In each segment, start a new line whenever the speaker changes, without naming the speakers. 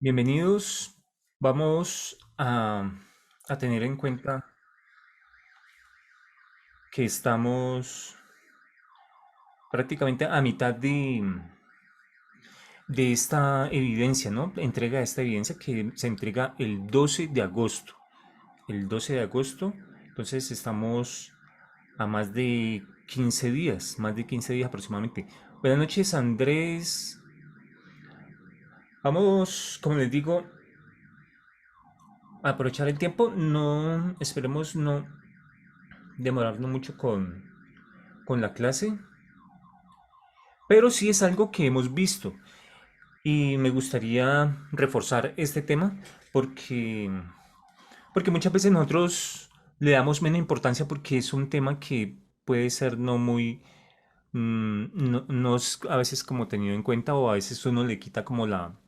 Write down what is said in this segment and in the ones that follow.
Bienvenidos. Vamos a tener en cuenta que estamos prácticamente a mitad de esta evidencia, ¿no? Entrega de esta evidencia que se entrega el 12 de agosto. El 12 de agosto, entonces estamos a más de 15 días aproximadamente. Buenas noches, Andrés. Vamos, como les digo, a aprovechar el tiempo. No, esperemos no demorarnos mucho con la clase, pero sí es algo que hemos visto y me gustaría reforzar este tema porque, porque muchas veces nosotros le damos menos importancia porque es un tema que puede ser no muy, no es a veces como tenido en cuenta o a veces uno le quita como la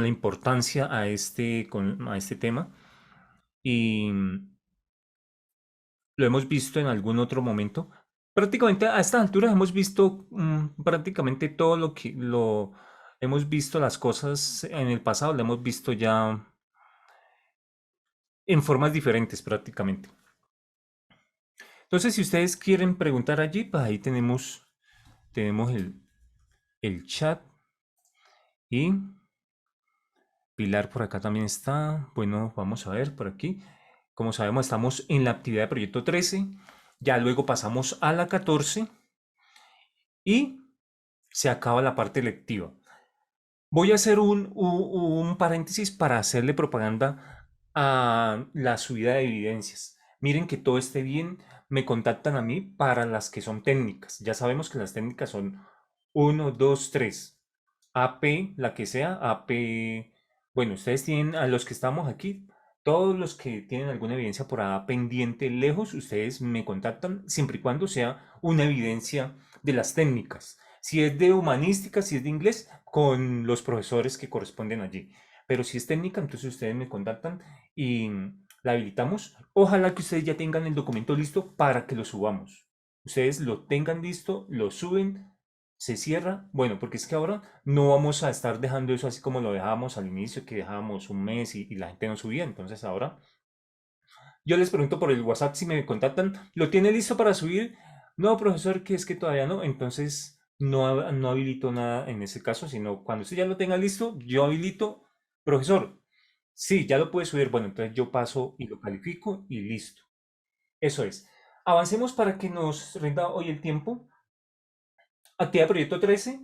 importancia a a este tema y lo hemos visto en algún otro momento. Prácticamente a estas alturas hemos visto prácticamente todo lo hemos visto las cosas en el pasado, lo hemos visto ya en formas diferentes prácticamente. Entonces, si ustedes quieren preguntar allí, pues ahí tenemos el chat y Pilar por acá también está. Bueno, vamos a ver por aquí. Como sabemos, estamos en la actividad de proyecto 13. Ya luego pasamos a la 14 y se acaba la parte lectiva. Voy a hacer un paréntesis para hacerle propaganda a la subida de evidencias. Miren que todo esté bien, me contactan a mí para las que son técnicas. Ya sabemos que las técnicas son uno, 2, 3. AP, la que sea, AP. Bueno, ustedes tienen a los que estamos aquí, todos los que tienen alguna evidencia por A pendiente lejos, ustedes me contactan siempre y cuando sea una evidencia de las técnicas. Si es de humanística, si es de inglés, con los profesores que corresponden allí. Pero si es técnica, entonces ustedes me contactan y la habilitamos. Ojalá que ustedes ya tengan el documento listo para que lo subamos. Ustedes lo tengan listo, lo suben, se cierra. Bueno, porque es que ahora no vamos a estar dejando eso así como lo dejábamos al inicio, que dejábamos un mes y la gente no subía. Entonces ahora yo les pregunto por el WhatsApp si me contactan, ¿lo tiene listo para subir? No, profesor, que es que todavía no. Entonces no habilito nada en ese caso, sino cuando usted ya lo tenga listo, yo habilito, profesor, sí, ya lo puede subir. Bueno, entonces yo paso y lo califico y listo. Eso es. Avancemos para que nos rinda hoy el tiempo. Actividad de proyecto 13.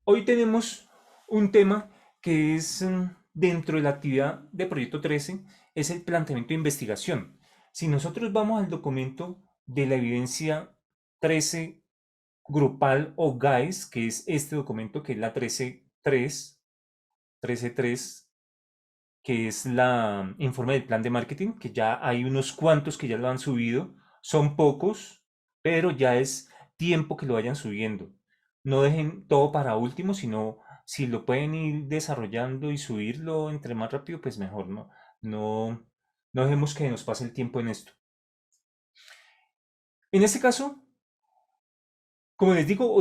Hoy tenemos un tema que es dentro de la actividad de proyecto 13, es el planteamiento de investigación. Si nosotros vamos al documento de la evidencia 13 grupal o GAES, que es este documento que es la 13.3, que es la informe del plan de marketing, que ya hay unos cuantos que ya lo han subido, son pocos, pero ya es tiempo que lo vayan subiendo. No dejen todo para último, sino si lo pueden ir desarrollando y subirlo entre más rápido, pues mejor, ¿no? No, no dejemos que nos pase el tiempo en esto. En este caso, como les digo,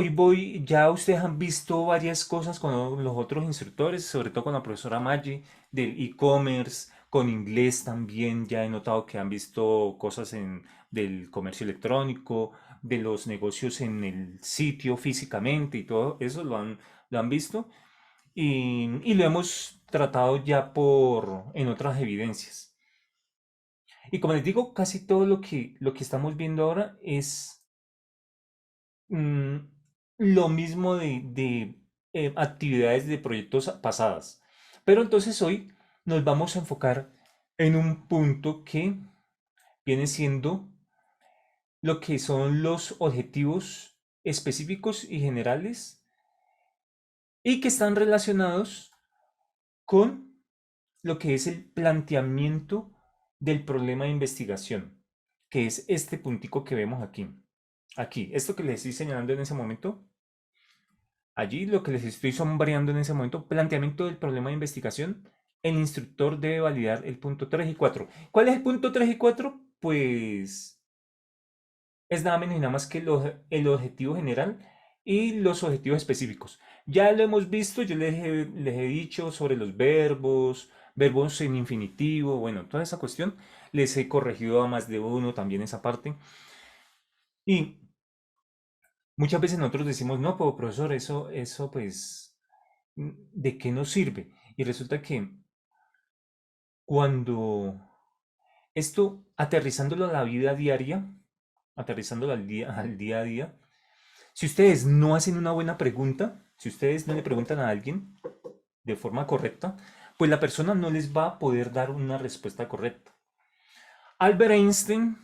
ya ustedes han visto varias cosas con los otros instructores, sobre todo con la profesora Maggi, del e-commerce, con inglés también, ya he notado que han visto cosas del comercio electrónico, de los negocios en el sitio físicamente y todo eso lo han visto y lo hemos tratado ya en otras evidencias. Y como les digo, casi todo lo que estamos viendo ahora es mm, lo mismo de actividades de proyectos pasadas. Pero entonces hoy nos vamos a enfocar en un punto que viene siendo lo que son los objetivos específicos y generales y que están relacionados con lo que es el planteamiento del problema de investigación, que es este puntico que vemos aquí. Aquí, esto que les estoy señalando en ese momento. Allí lo que les estoy sombreando en ese momento, planteamiento del problema de investigación, el instructor debe validar el punto 3 y 4. ¿Cuál es el punto 3 y 4? Pues es nada menos y nada más que el objetivo general y los objetivos específicos. Ya lo hemos visto, yo les he dicho sobre los verbos, verbos en infinitivo, bueno, toda esa cuestión. Les he corregido a más de uno también esa parte. Y muchas veces nosotros decimos, no, pero profesor, eso pues, ¿de qué nos sirve? Y resulta que cuando esto, aterrizándolo a la vida diaria, aterrizándolo al día a día, si ustedes no hacen una buena pregunta, si ustedes no le preguntan a alguien de forma correcta, pues la persona no les va a poder dar una respuesta correcta. Albert Einstein,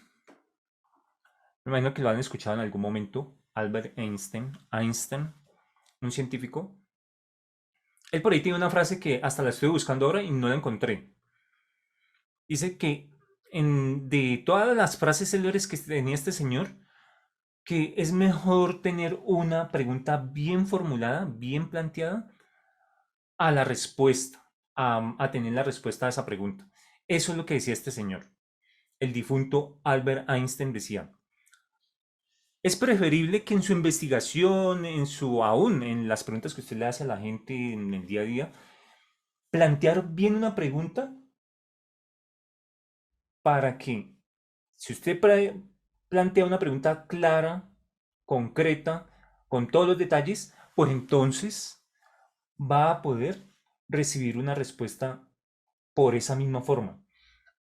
me imagino que lo han escuchado en algún momento, Albert Einstein, un científico, él por ahí tiene una frase que hasta la estoy buscando ahora y no la encontré. Dice que de todas las frases célebres que tenía este señor, que es mejor tener una pregunta bien formulada, bien planteada, a la respuesta, a tener la respuesta a esa pregunta. Eso es lo que decía este señor. El difunto Albert Einstein decía, es preferible que en su investigación, aún en las preguntas que usted le hace a la gente en el día a día, plantear bien una pregunta para que, si usted plantea una pregunta clara, concreta, con todos los detalles, pues entonces va a poder recibir una respuesta por esa misma forma.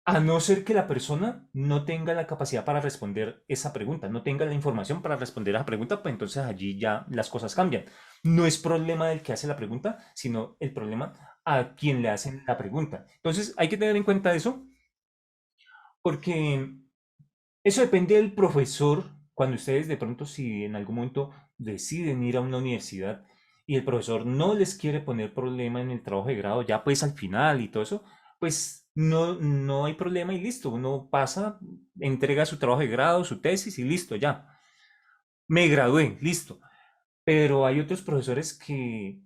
A no ser que la persona no tenga la capacidad para responder esa pregunta, no tenga la información para responder a la pregunta, pues entonces allí ya las cosas cambian. No es problema del que hace la pregunta, sino el problema a quien le hacen la pregunta. Entonces hay que tener en cuenta eso, porque eso depende del profesor. Cuando ustedes de pronto, si en algún momento deciden ir a una universidad y el profesor no les quiere poner problema en el trabajo de grado, ya pues al final y todo eso, pues no hay problema y listo. Uno pasa, entrega su trabajo de grado, su tesis y listo, ya. Me gradué, listo. Pero hay otros profesores que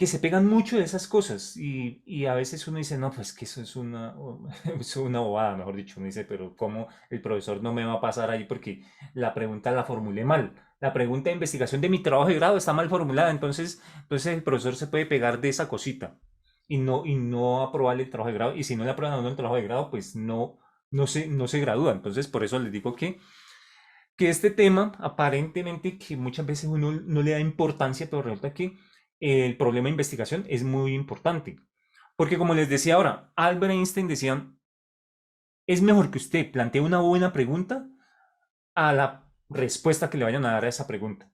se pegan mucho de esas cosas y a veces uno dice, no, pues que eso es es una bobada, mejor dicho, uno dice, pero ¿cómo el profesor no me va a pasar ahí porque la pregunta la formulé mal? La pregunta de investigación de mi trabajo de grado está mal formulada, entonces el profesor se puede pegar de esa cosita y no aprobarle el trabajo de grado, y si no le aprueban a uno el trabajo de grado, pues no se gradúa. Entonces, por eso les digo que este tema, aparentemente, que muchas veces uno no le da importancia, pero resulta que el problema de investigación es muy importante. Porque como les decía ahora, Albert Einstein decía, es mejor que usted plantee una buena pregunta a la respuesta que le vayan a dar a esa pregunta.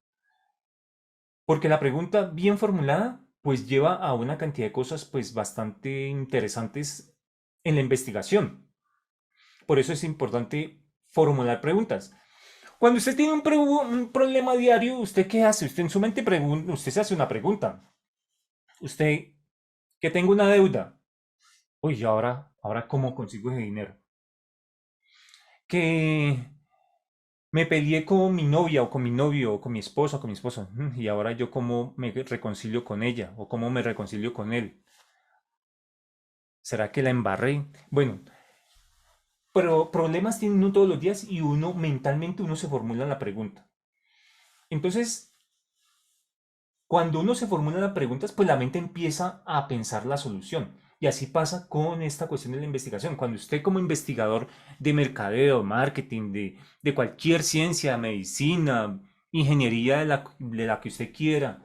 Porque la pregunta bien formulada, pues lleva a una cantidad de cosas, pues bastante interesantes en la investigación. Por eso es importante formular preguntas. Cuando usted tiene un problema diario, ¿usted qué hace? Usted en su mente usted se hace una pregunta. Usted, que tengo una deuda. Uy, ¿y ahora cómo consigo ese dinero? Que me peleé con mi novia o con mi novio o con mi esposa o con mi esposo. Y ahora yo cómo me reconcilio con ella o cómo me reconcilio con él. ¿Será que la embarré? Bueno, pero problemas tiene uno todos los días y uno mentalmente uno se formula la pregunta. Entonces, cuando uno se formula las preguntas, pues la mente empieza a pensar la solución. Y así pasa con esta cuestión de la investigación. Cuando usted como investigador de mercadeo, marketing, de cualquier ciencia, medicina, ingeniería de la que usted quiera,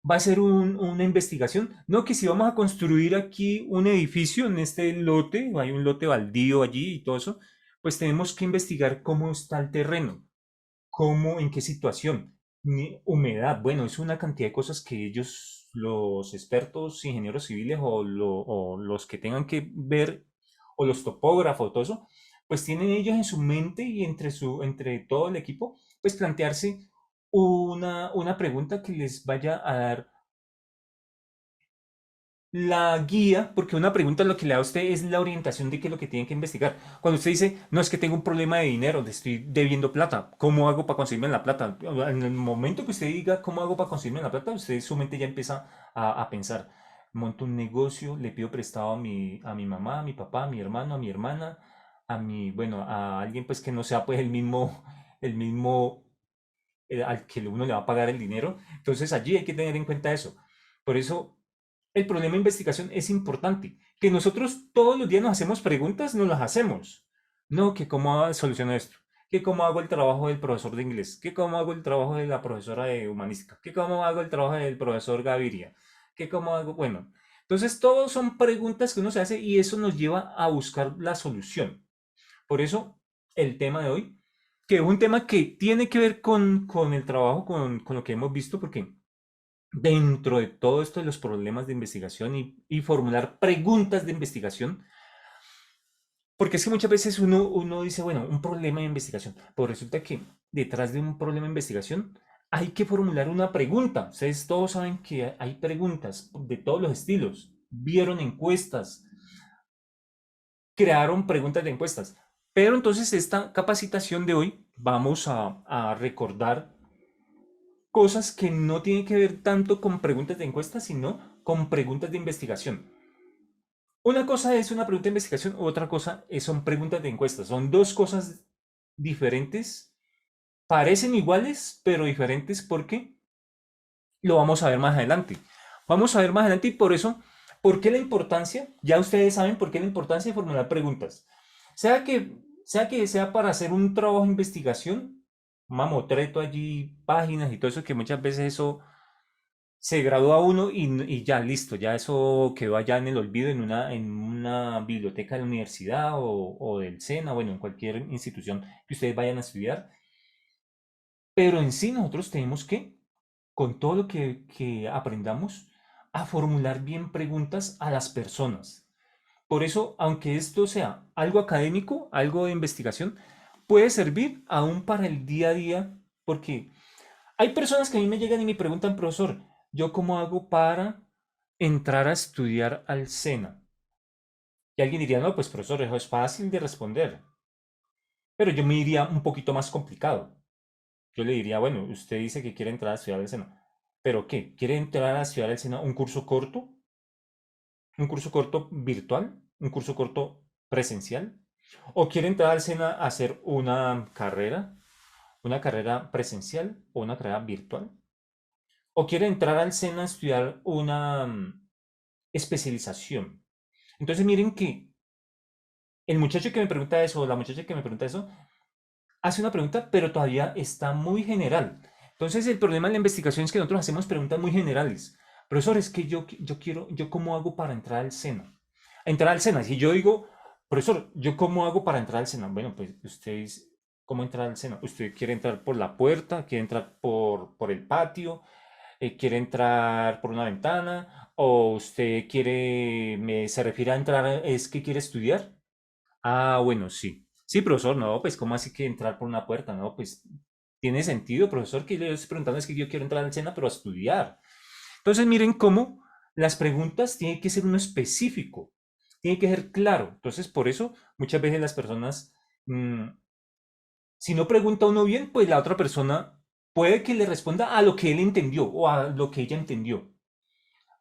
va a hacer una investigación. No, que si vamos a construir aquí un edificio en este lote, hay un lote baldío allí y todo eso, pues tenemos que investigar cómo está el terreno, cómo, en qué situación, humedad. Bueno, es una cantidad de cosas que ellos, los expertos, ingenieros civiles o los que tengan que ver, o los topógrafos, todo eso, pues tienen ellos en su mente y entre todo el equipo, pues plantearse una pregunta que les vaya a dar la guía, porque una pregunta lo que le da a usted es la orientación de qué es lo que tiene que investigar. Cuando usted dice, no, es que tengo un problema de dinero, le estoy debiendo plata, ¿cómo hago para conseguirme la plata? En el momento que usted diga, ¿cómo hago para conseguirme la plata? Usted, su mente ya empieza a pensar, monto un negocio, le pido prestado a mi mamá, a mi papá, a mi hermano, a mi hermana, bueno, a alguien pues que no sea pues el mismo al que uno le va a pagar el dinero. Entonces allí hay que tener en cuenta eso. Por eso el problema de investigación es importante. Que nosotros todos los días nos hacemos preguntas, nos las hacemos. No, que cómo soluciono esto, que cómo hago el trabajo del profesor de inglés, que cómo hago el trabajo de la profesora de humanística, que cómo hago el trabajo del profesor Gaviria, que cómo hago, bueno. Entonces, todos son preguntas que uno se hace y eso nos lleva a buscar la solución. Por eso, el tema de hoy, que es un tema que tiene que ver con el trabajo, con lo que hemos visto, porque dentro de todo esto de los problemas de investigación y formular preguntas de investigación, porque es que muchas veces uno dice, bueno, un problema de investigación, pero resulta que detrás de un problema de investigación hay que formular una pregunta. Ustedes todos saben que hay preguntas de todos los estilos. Vieron encuestas, crearon preguntas de encuestas. Pero entonces esta capacitación de hoy vamos a recordar cosas que no tienen que ver tanto con preguntas de encuestas, sino con preguntas de investigación. Una cosa es una pregunta de investigación, otra cosa son preguntas de encuestas. Son dos cosas diferentes, parecen iguales, pero diferentes porque lo vamos a ver más adelante. Vamos a ver más adelante y por eso, ¿por qué la importancia? Ya ustedes saben por qué la importancia de formular preguntas. Sea que sea para hacer un trabajo de investigación, un mamotreto allí, páginas y todo eso, que muchas veces eso se gradúa uno y ya listo, ya eso quedó allá en el olvido en una biblioteca de la universidad o del SENA, bueno, en cualquier institución que ustedes vayan a estudiar. Pero en sí nosotros tenemos que, con todo lo que aprendamos, a formular bien preguntas a las personas. Por eso, aunque esto sea algo académico, algo de investigación, puede servir aún para el día a día, porque hay personas que a mí me llegan y me preguntan, profesor, ¿yo cómo hago para entrar a estudiar al SENA? Y alguien diría, no, pues profesor, eso es fácil de responder. Pero yo me diría un poquito más complicado. Yo le diría, bueno, usted dice que quiere entrar a estudiar al SENA. ¿Pero qué? ¿Quiere entrar a estudiar al SENA un curso corto? ¿Un curso corto virtual? ¿Un curso corto presencial? ¿O quiere entrar al SENA a hacer una carrera presencial o una carrera virtual? ¿O quiere entrar al SENA a estudiar una especialización? Entonces miren que el muchacho que me pregunta eso, o la muchacha que me pregunta eso, hace una pregunta, pero todavía está muy general. Entonces el problema de la investigación es que nosotros hacemos preguntas muy generales. Profesor, es que yo quiero, ¿yo cómo hago para entrar al SENA? Entrar al SENA, si yo digo, profesor, ¿yo cómo hago para entrar al SENA? Bueno, pues usted, ¿cómo entrar al SENA? ¿Usted quiere entrar por la puerta? ¿Quiere entrar por el patio? ¿Quiere entrar por una ventana? ¿O usted quiere, se refiere a entrar, es que quiere estudiar? Ah, bueno, sí. Sí, profesor, no, pues ¿cómo así que entrar por una puerta? No, pues tiene sentido, profesor, que yo estoy preguntando es que yo quiero entrar al SENA, pero a estudiar. Entonces, miren cómo las preguntas tienen que ser uno específico, tiene que ser claro. Entonces, por eso muchas veces las personas, mm, si no pregunta uno bien, pues la otra persona puede que le responda a lo que él entendió o a lo que ella entendió.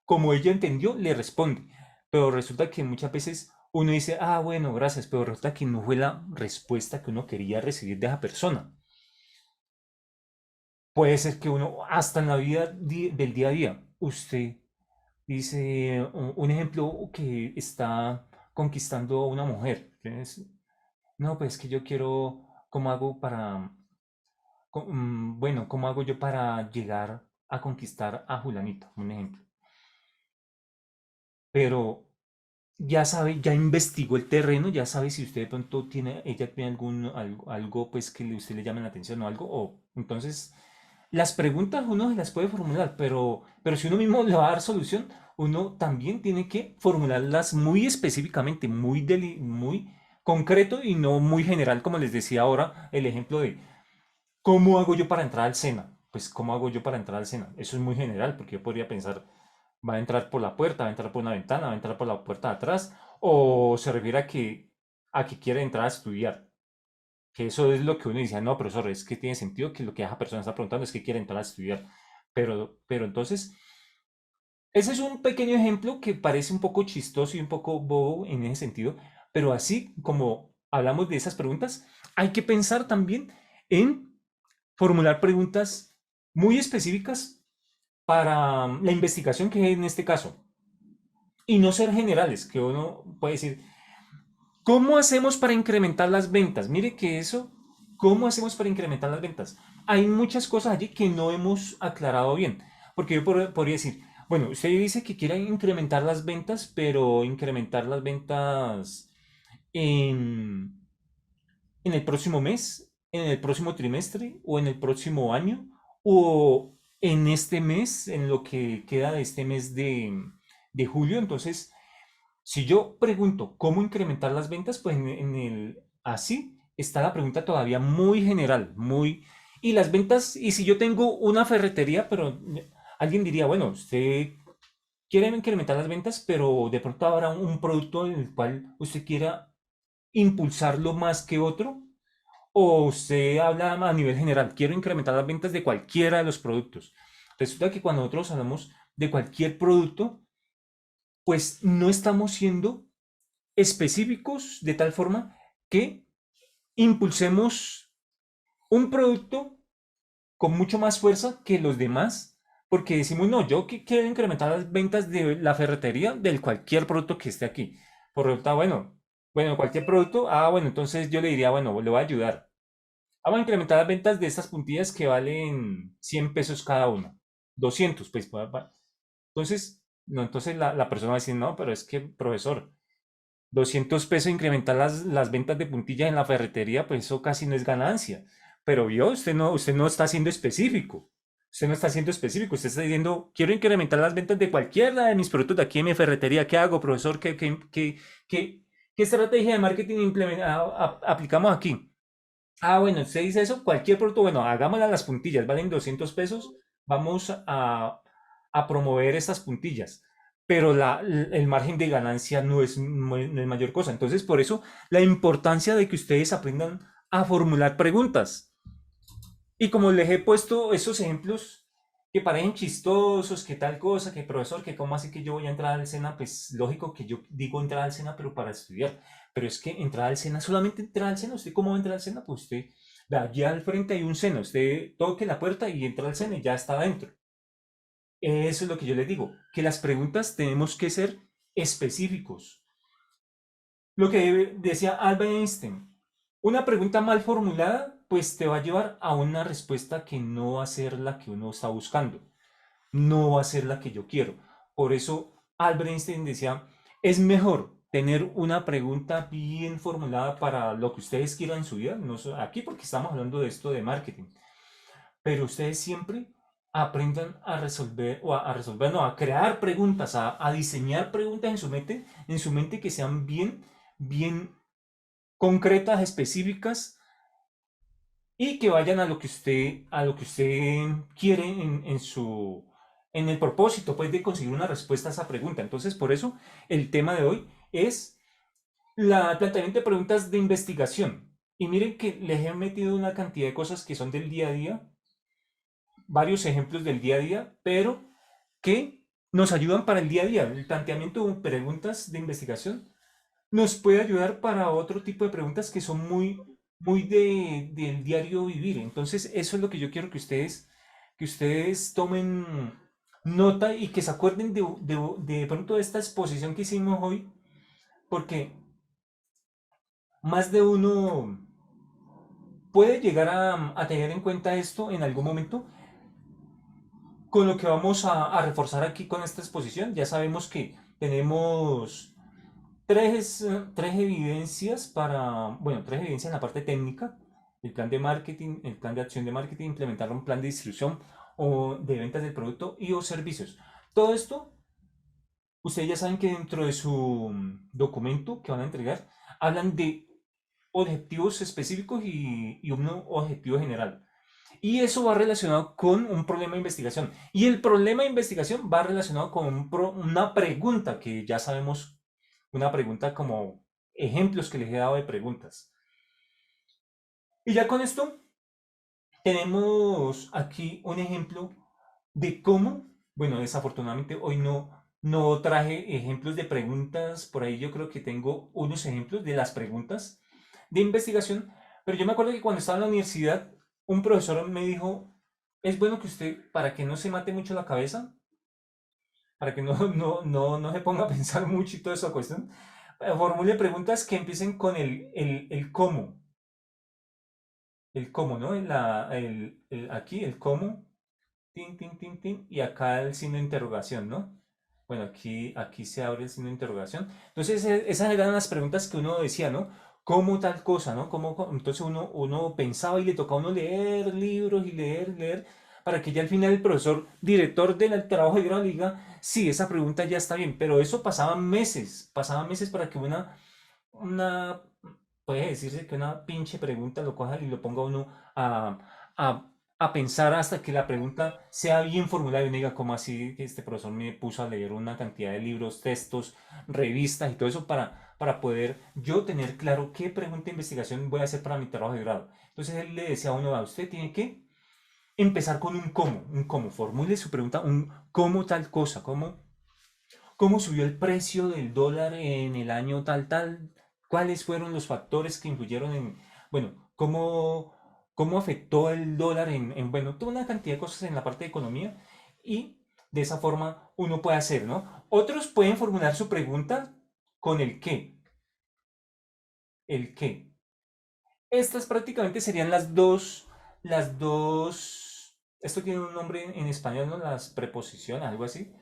Como ella entendió, le responde. Pero resulta que muchas veces uno dice, ah, bueno, gracias, pero resulta que no fue la respuesta que uno quería recibir de esa persona. Puede ser que uno, hasta en la vida del día a día, usted dice un ejemplo que está conquistando a una mujer. No, pues que yo quiero, ¿cómo hago para, bueno, cómo hago yo para llegar a conquistar a Julanito? Un ejemplo. Pero ya sabe, ya investigó el terreno, ya sabe si usted de pronto tiene, ella tiene algo, pues que usted le llame la atención o algo, o entonces las preguntas uno se las puede formular, pero si uno mismo le va a dar solución, uno también tiene que formularlas muy específicamente, muy concreto y no muy general, como les decía ahora, el ejemplo de ¿cómo hago yo para entrar al SENA? Pues ¿cómo hago yo para entrar al SENA? Eso es muy general, porque yo podría pensar, va a entrar por la puerta, va a entrar por una ventana, va a entrar por la puerta de atrás, o se refiere a que quiere entrar a estudiar. Que eso es lo que uno dice, no, profesor, es que tiene sentido que lo que esa persona está preguntando es que quiere entrar a estudiar. Pero entonces, ese es un pequeño ejemplo que parece un poco chistoso y un poco bobo en ese sentido, pero así como hablamos de esas preguntas, hay que pensar también en formular preguntas muy específicas para la investigación que hay en este caso y no ser generales, que uno puede decir, ¿cómo hacemos para incrementar las ventas? Mire que eso, ¿cómo hacemos para incrementar las ventas? Hay muchas cosas allí que no hemos aclarado bien, porque yo podría decir, bueno, usted dice que quiere incrementar las ventas, pero incrementar las ventas en, en el próximo mes, en el próximo trimestre o en el próximo año o en este mes, en lo que queda de este mes de julio. Entonces, si yo pregunto cómo incrementar las ventas, pues en el así está la pregunta todavía muy general, muy... Y las ventas, y si yo tengo una ferretería, pero alguien diría, bueno, usted quiere incrementar las ventas, pero de pronto habrá un producto en el cual usted quiera impulsarlo más que otro, o usted habla a nivel general, quiero incrementar las ventas de cualquiera de los productos. Resulta que cuando nosotros hablamos de cualquier producto, pues no estamos siendo específicos de tal forma que impulsemos un producto con mucho más fuerza que los demás, porque decimos, no, yo que quiero incrementar las ventas de la ferretería del cualquier producto que esté aquí. Por lo tanto, bueno, cualquier producto, bueno, entonces yo le diría, bueno, le voy a ayudar. Vamos a incrementar las ventas de estas puntillas que valen 100 pesos cada una. 200 pues. Entonces, no, entonces la persona va a decir, no, pero es que, profesor, 200 pesos incrementar las ventas de puntillas en la ferretería, pues eso casi no es ganancia. Pero vio, usted no está siendo específico. Usted no está siendo específico. Usted está diciendo, quiero incrementar las ventas de cualquiera de mis productos de aquí en mi ferretería. ¿Qué hago, profesor? ¿Qué estrategia de marketing aplicamos aquí? Bueno, usted dice eso, cualquier producto, bueno, hagámosla las puntillas, valen 200 pesos, vamos a promover estas puntillas, pero el margen de ganancia no es mayor cosa. Entonces, por eso, la importancia de que ustedes aprendan a formular preguntas. Y como les he puesto esos ejemplos que parecen chistosos, que tal cosa, que profesor, que cómo así que yo voy a entrar al SENA, pues lógico que yo digo entrar al SENA, pero para estudiar. Pero es que entrar al SENA, solamente entrar al SENA, ¿usted cómo va a entrar al SENA? Pues usted, vea, allí al frente hay un SENA, usted toque la puerta y entra al SENA y ya está adentro. Eso es lo que yo les digo, que las preguntas tenemos que ser específicos. Lo que decía Albert Einstein, una pregunta mal formulada, pues te va a llevar a una respuesta que no va a ser la que uno está buscando, no va a ser la que yo quiero. Por eso Albert Einstein decía, es mejor tener una pregunta bien formulada para lo que ustedes quieran en su vida, no aquí porque estamos hablando de esto de marketing, pero ustedes siempre aprendan a resolver o a resolver, no, a crear preguntas, a diseñar preguntas en su mente que sean bien concretas, específicas y que vayan a lo que usted quiere en el propósito, pues, de conseguir una respuesta a esa pregunta. Entonces, por eso, el tema de hoy es el planteamiento de preguntas de investigación. Y miren que les he metido una cantidad de cosas que son del día a día, varios ejemplos del día a día, pero que nos ayudan para el día a día. El planteamiento de preguntas de investigación nos puede ayudar para otro tipo de preguntas que son muy del diario vivir. Entonces, eso es lo que yo quiero que ustedes tomen nota y que se acuerden de pronto de esta exposición que hicimos hoy, porque más de uno puede llegar a tener en cuenta esto en algún momento. Con lo que vamos a reforzar aquí con esta exposición, ya sabemos que tenemos tres evidencias tres evidencias en la parte técnica, el plan de marketing, el plan de acción de marketing, implementar un plan de distribución o de ventas del producto y o servicios. Todo esto, ustedes ya saben que dentro de su documento que van a entregar, hablan de objetivos específicos y un objetivo general. Y eso va relacionado con un problema de investigación. Y el problema de investigación va relacionado con una pregunta que ya sabemos, una pregunta como ejemplos que les he dado de preguntas. Y ya con esto tenemos aquí un ejemplo de cómo, bueno, desafortunadamente hoy no traje ejemplos de preguntas, por ahí yo creo que tengo unos ejemplos de las preguntas de investigación, pero yo me acuerdo que cuando estaba en la universidad, un profesor me dijo, es bueno que usted, para que no se mate mucho la cabeza, para que no se ponga a pensar mucho y toda esa cuestión, formule preguntas que empiecen con el cómo. El cómo, ¿no? Aquí el cómo, tin, tin, tin, tin, y acá el signo de interrogación, ¿no? Bueno, aquí se abre el signo de interrogación. Entonces, esas eran las preguntas que uno decía, ¿no? ¿Cómo tal cosa, ¿no? Entonces uno pensaba y le tocaba a uno leer libros y leer, para que ya al final el profesor, director del trabajo de grado, le diga, sí, esa pregunta ya está bien, pero eso pasaban meses para que una, puede decirse que una pinche pregunta lo coja y lo ponga uno a, a pensar hasta que la pregunta sea bien formulada y uno diga, ¿cómo así que este profesor me puso a leer una cantidad de libros, textos, revistas y todo eso para poder yo tener claro qué pregunta de investigación voy a hacer para mi trabajo de grado? Entonces él le decía a uno, usted tiene que empezar con un cómo, formule su pregunta, un cómo tal cosa, cómo subió el precio del dólar en el año tal, cuáles fueron los factores que influyeron bueno, cómo afectó el dólar bueno, toda una cantidad de cosas en la parte de economía y de esa forma uno puede hacer, ¿no? Otros pueden formular su pregunta con el qué. Estas prácticamente serían esto tiene un nombre en español, ¿no? Las preposiciones, algo así.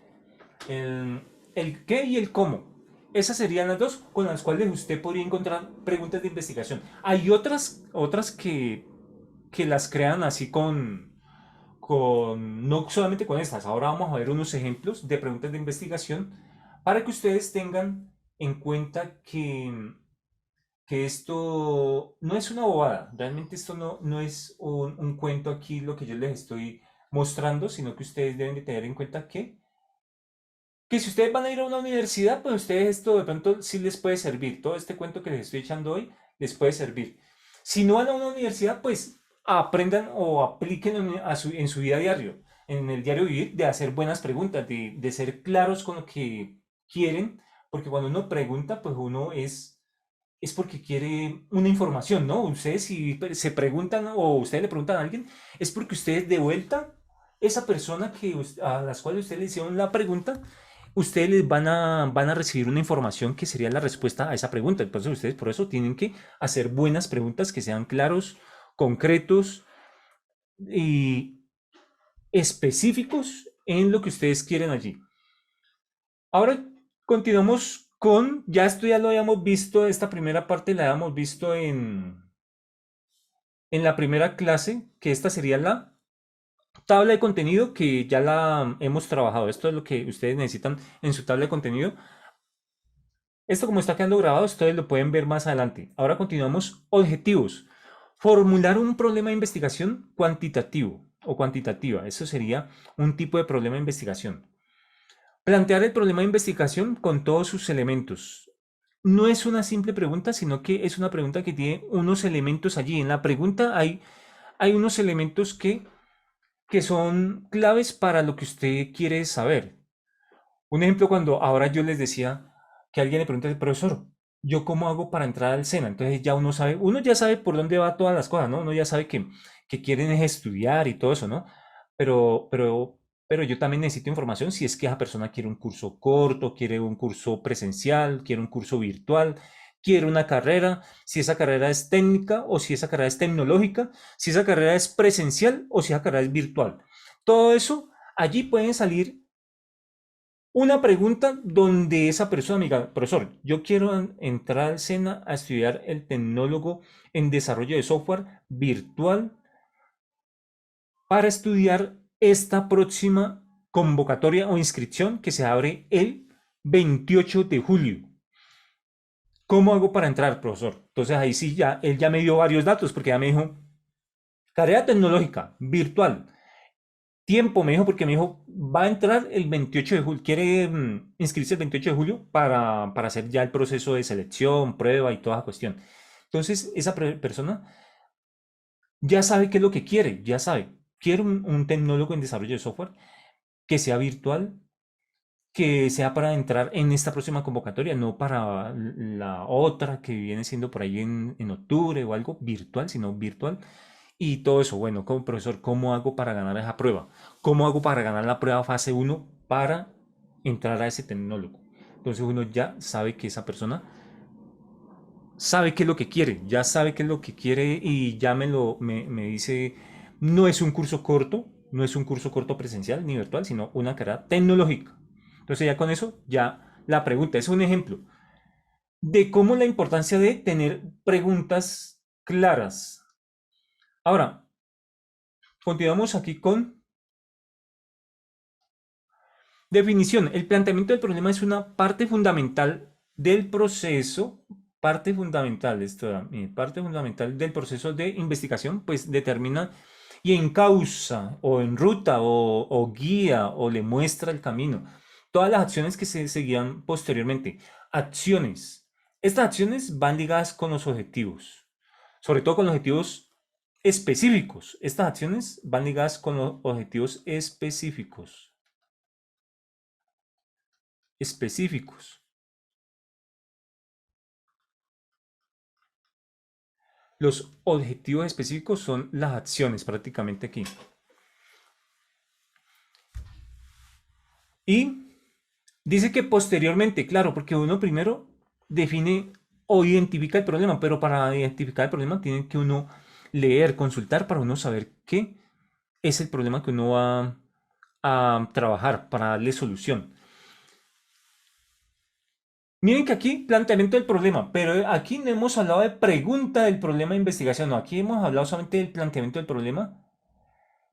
el, el qué y el cómo. Esas serían las dos con las cuales usted podría encontrar preguntas de investigación. Hay otras que las crean así no solamente con estas. Ahora vamos a ver unos ejemplos de preguntas de investigación para que ustedes tengan en cuenta que esto no es una bobada. Realmente esto no es un cuento aquí lo que yo les estoy mostrando, sino que ustedes deben de tener en cuenta que si ustedes van a ir a una universidad, pues ustedes esto de pronto sí les puede servir. Todo este cuento que les estoy echando hoy les puede servir. Si no van a una universidad, pues aprendan o apliquen en su vida diario, en el diario vivir, de hacer buenas preguntas, de ser claros con lo que quieren, porque cuando uno pregunta, pues uno es porque quiere una información, ¿no? Ustedes si se preguntan o ustedes le preguntan a alguien, es porque ustedes de vuelta, esa persona a las cuales ustedes le hicieron la pregunta, ustedes les van a recibir una información que sería la respuesta a esa pregunta. Entonces ustedes por eso tienen que hacer buenas preguntas que sean claros, concretos y específicos en lo que ustedes quieren allí. Ahora continuamos ya esto ya lo habíamos visto, esta primera parte la habíamos visto en la primera clase, que esta sería la tabla de contenido que ya la hemos trabajado. Esto es lo que ustedes necesitan en su tabla de contenido. Esto como está quedando grabado, ustedes lo pueden ver más adelante. Ahora continuamos. Objetivos. Formular un problema de investigación cuantitativo o cuantitativa. Eso sería un tipo de problema de investigación. Plantear el problema de investigación con todos sus elementos. No es una simple pregunta, sino que es una pregunta que tiene unos elementos allí. En la pregunta hay unos elementos que son claves para lo que usted quiere saber. Un ejemplo, cuando ahora yo les decía que alguien le pregunta al profesor, ¿yo cómo hago para entrar al SENA? Entonces ya uno ya sabe por dónde va todas las cosas, ¿no? Uno ya sabe que quieren es estudiar y todo eso, ¿no? Pero, pero, pero yo también necesito información si es que esa persona quiere un curso corto, quiere un curso presencial, quiere un curso virtual, quiere una carrera, si esa carrera es técnica o si esa carrera es tecnológica, si esa carrera es presencial o si esa carrera es virtual. Todo eso, allí pueden salir una pregunta donde esa persona me diga, profesor, yo quiero entrar al SENA a estudiar el tecnólogo en desarrollo de software virtual para estudiar esta próxima convocatoria o inscripción que se abre el 28 de julio. ¿Cómo hago para entrar, profesor? Entonces ahí sí él ya me dio varios datos porque ya me dijo, carrera tecnológica, virtual, tiempo, me dijo, porque me dijo, va a entrar el 28 de julio, quiere inscribirse el 28 de julio para hacer ya el proceso de selección, prueba y toda la cuestión. Entonces, esa persona ya sabe qué es lo que quiere, ya sabe. Quiere un tecnólogo en desarrollo de software que sea virtual, que sea para entrar en esta próxima convocatoria, no para la otra que viene siendo por ahí en octubre o algo virtual, sino virtual y todo eso. Bueno, como profesor, ¿cómo hago para ganar esa prueba? ¿Cómo hago para ganar la prueba fase uno para entrar a ese tecnólogo? Entonces uno ya sabe que esa persona sabe qué es lo que quiere, ya sabe qué es lo que quiere y ya me dice, no es un curso corto, no es un curso corto presencial ni virtual, sino una carrera tecnológica. Entonces ya con eso, ya la pregunta es un ejemplo de cómo la importancia de tener preguntas claras. Ahora, continuamos aquí con definición. El planteamiento del problema es una parte fundamental del proceso, parte fundamental del proceso de investigación, pues determina y encausa o en ruta o guía o le muestra el camino. Todas las acciones que se seguían posteriormente. Acciones. Estas acciones van ligadas con los objetivos, sobre todo con los objetivos específicos. Estas acciones van ligadas con los objetivos específicos. Específicos. Los objetivos específicos son las acciones prácticamente aquí. Y dice que posteriormente, claro, porque uno primero define o identifica el problema, pero para identificar el problema tiene que uno leer, consultar para uno saber qué es el problema que uno va a trabajar para darle solución. Miren que aquí planteamiento del problema, pero aquí no hemos hablado de pregunta del problema de investigación, no, aquí hemos hablado solamente del planteamiento del problema,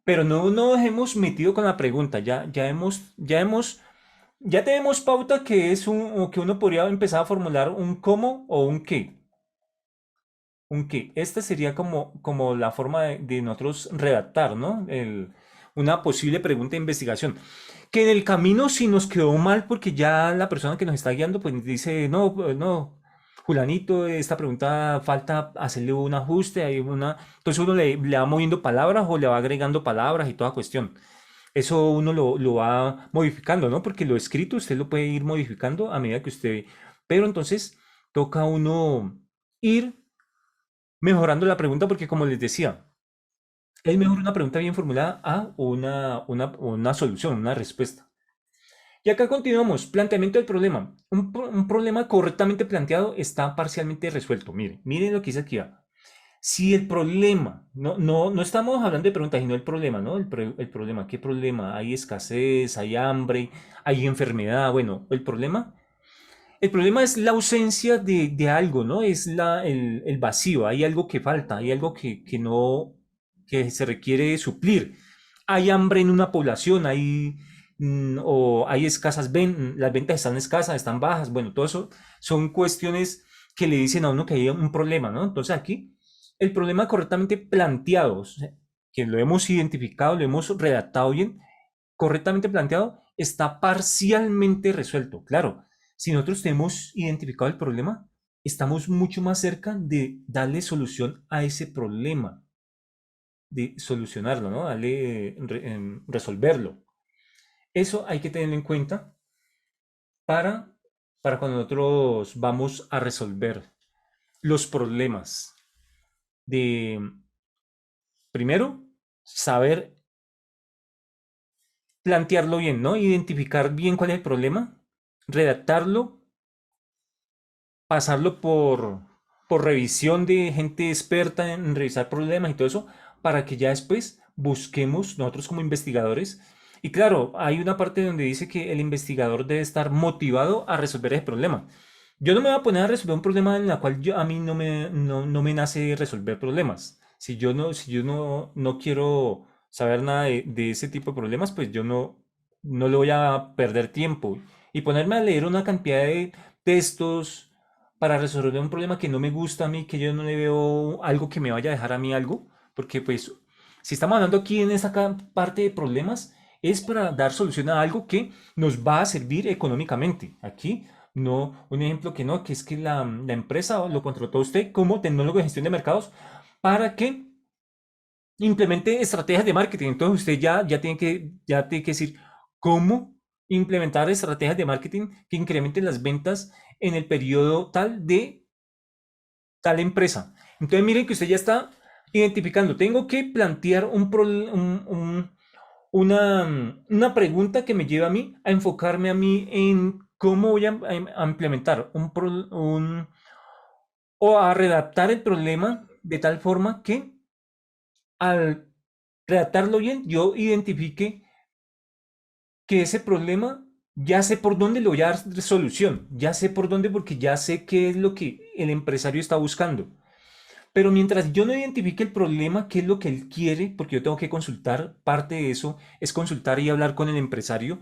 pero no nos hemos metido con la pregunta, ya tenemos pauta que es o que uno podría empezar a formular un cómo o un qué. Un qué. Esta sería como la forma de nosotros redactar, ¿no? Una posible pregunta de investigación. Que en el camino si nos quedó mal porque ya la persona que nos está guiando pues dice, no, no, Julanito, esta pregunta falta hacerle un ajuste, entonces uno le va moviendo palabras o le va agregando palabras y toda cuestión. Eso uno lo va modificando, ¿no? Porque lo escrito usted lo puede ir modificando a medida que usted... Pero entonces toca uno ir mejorando la pregunta porque como les decía, es mejor una pregunta bien formulada a una solución, una respuesta. Y acá continuamos. Planteamiento del problema. Un problema correctamente planteado está parcialmente resuelto. Miren lo que dice aquí. Si el problema, no estamos hablando de preguntas, sino el problema, ¿no? El problema, ¿qué problema? Hay escasez, hay hambre, hay enfermedad. Bueno, el problema es la ausencia de algo, ¿no? Es el vacío, hay algo que falta, hay algo que no, que se requiere suplir. Hay hambre en una población, o hay las ventas están escasas, están bajas, bueno, todo eso son cuestiones que le dicen a uno que hay un problema, ¿no? Entonces aquí, el problema correctamente planteado, o sea, que lo hemos identificado, lo hemos redactado bien, correctamente planteado, está parcialmente resuelto. Claro, si nosotros tenemos identificado el problema, estamos mucho más cerca de darle solución a ese problema, de solucionarlo, ¿no? Resolverlo. Eso hay que tenerlo en cuenta para, para cuando nosotros vamos a resolver los problemas de, primero, saber plantearlo bien, ¿no? Identificar bien cuál es el problema, redactarlo, pasarlo por revisión de gente experta en revisar problemas y todo eso, para que ya después busquemos nosotros como investigadores. Y claro, hay una parte donde dice que el investigador debe estar motivado a resolver ese problema. Yo no me voy a poner a resolver un problema en el cual a mí no me nace resolver problemas. Si yo no quiero saber nada de ese tipo de problemas, pues yo no le voy a perder tiempo. Y ponerme a leer una cantidad de textos para resolver un problema que no me gusta a mí, que yo no le veo algo que me vaya a dejar a mí algo, porque pues si estamos hablando aquí en esta parte de problemas, es para dar solución a algo que nos va a servir económicamente. Aquí, no, un ejemplo que no, que es que la empresa lo contrató a usted como tecnólogo de gestión de mercados para que implemente estrategias de marketing. Entonces usted ya tiene que decir cómo implementar estrategias de marketing que incrementen las ventas en el periodo tal de tal empresa. Entonces miren que usted ya está identificando, tengo que plantear una pregunta que me lleve a mí a enfocarme a mí en cómo voy a implementar o a redactar el problema de tal forma que al redactarlo bien yo identifique que ese problema ya sé por dónde le voy a dar solución, ya sé por dónde porque ya sé qué es lo que el empresario está buscando. Pero mientras yo no identifique el problema, qué es lo que él quiere, porque yo tengo que consultar, parte de eso es consultar y hablar con el empresario,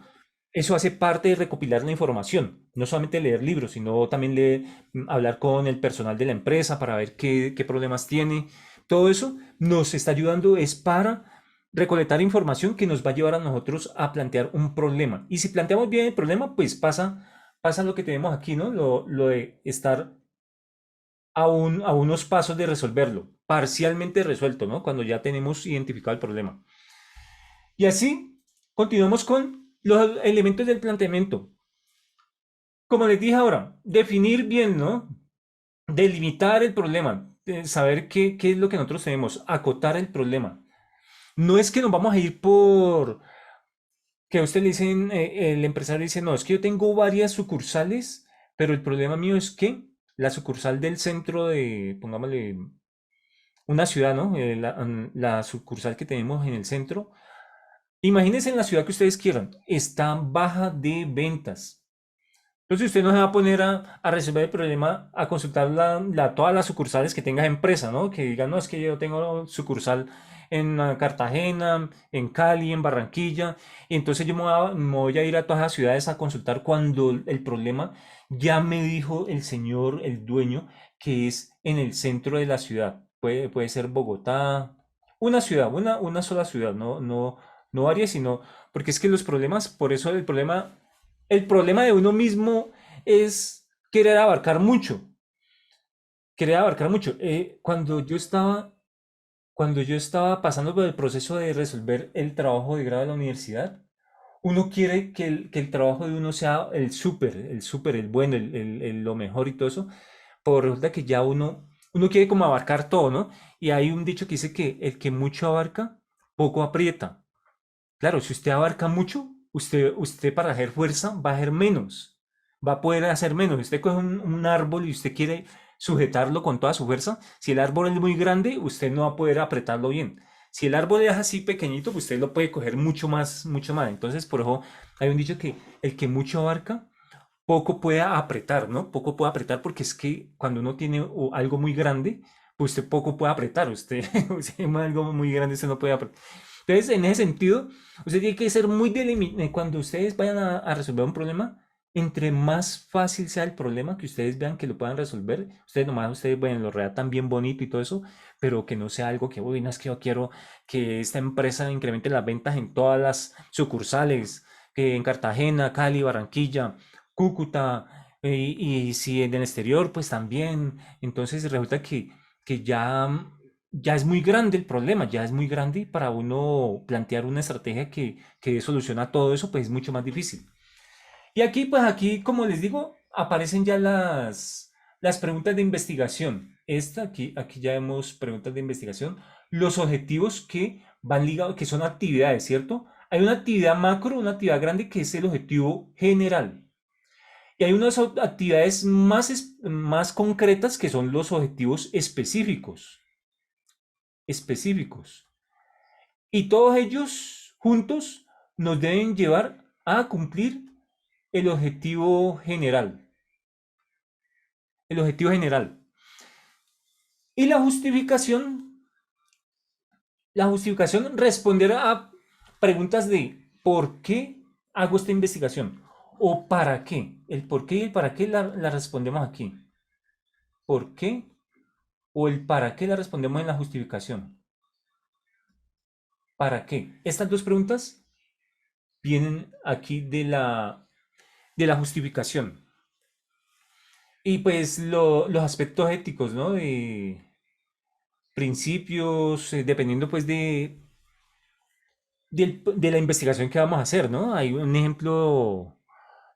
eso hace parte de recopilar la información, no solamente leer libros, sino también hablar con el personal de la empresa para ver qué problemas tiene. Todo eso nos está ayudando es para recolectar información que nos va a llevar a nosotros a plantear un problema. Y si planteamos bien el problema, pues pasa lo que tenemos aquí, ¿no? Lo de estar a unos pasos de resolverlo, parcialmente resuelto, ¿no? Cuando ya tenemos identificado el problema. Y así continuamos con los elementos del planteamiento. Como les dije ahora, definir bien, ¿no? Delimitar el problema, saber qué es lo que nosotros tenemos, acotar el problema. No es que nos vamos a ir por que a usted le dicen, el empresario dice, no, es que yo tengo varias sucursales, pero el problema mío es que la sucursal del centro de, pongámosle, una ciudad, ¿no? La sucursal que tenemos en el centro. Imagínense en la ciudad que ustedes quieran, está baja de ventas. Entonces usted no se va a poner a resolver el problema, a consultar todas las sucursales que tenga empresa, ¿no? Que digan, no, es que yo tengo sucursal en Cartagena, en Cali, en Barranquilla, y entonces yo me voy a ir a todas las ciudades a consultar cuando el problema ya me dijo el señor, el dueño, que es en el centro de la ciudad. Puede ser Bogotá, una ciudad, una sola ciudad, no varias, sino porque es que los problemas, por eso el problema de uno mismo es querer abarcar mucho. Cuando yo estaba pasando por el proceso de resolver el trabajo de grado de la universidad, uno quiere que el trabajo de uno sea el súper, el bueno, lo mejor y todo eso, pero resulta que ya uno quiere como abarcar todo, ¿no? Y hay un dicho que dice que el que mucho abarca, poco aprieta. Claro, si usted abarca mucho, usted para hacer fuerza va a hacer menos, va a poder hacer menos. Usted coge un árbol y usted quiere sujetarlo con toda su fuerza. Si el árbol es muy grande, usted no va a poder apretarlo bien. Si el árbol es así pequeñito, pues usted lo puede coger mucho más, mucho más. Entonces, por eso hay un dicho que el que mucho abarca, poco puede apretar, ¿no? Poco puede apretar porque es que cuando uno tiene algo muy grande, pues usted poco puede apretar. Usted algo muy grande, usted no puede apretar. Entonces, en ese sentido, usted tiene que ser muy delimitado. Cuando ustedes vayan a resolver un problema, entre más fácil sea el problema, que ustedes vean que lo puedan resolver, ustedes, bueno, lo redactan bien bonito y todo eso, pero que no sea algo que, uy, no es que yo quiero que esta empresa incremente las ventas en todas las sucursales, que en Cartagena, Cali, Barranquilla, Cúcuta, y si en el exterior, pues también. Entonces resulta que ya es muy grande el problema, ya es muy grande y para uno plantear una estrategia que soluciona todo eso, pues es mucho más difícil. Y aquí, pues aquí, como les digo, aparecen ya las preguntas de investigación. Aquí ya vemos preguntas de investigación. Los objetivos que van ligados, que son actividades, ¿cierto? Hay una actividad macro, una actividad grande que es el objetivo general. Y hay unas actividades más concretas que son los objetivos específicos. Específicos. Y todos ellos juntos nos deben llevar a cumplir el objetivo general. El objetivo general. Y la justificación responderá a preguntas de ¿por qué hago esta investigación? ¿O para qué? El por qué y el para qué la respondemos aquí. ¿Por qué? O el para qué la respondemos en la justificación. ¿Para qué? Estas dos preguntas vienen aquí de la justificación. Y pues los aspectos éticos, ¿no? De principios, dependiendo pues de la investigación que vamos a hacer, ¿no? Hay un ejemplo,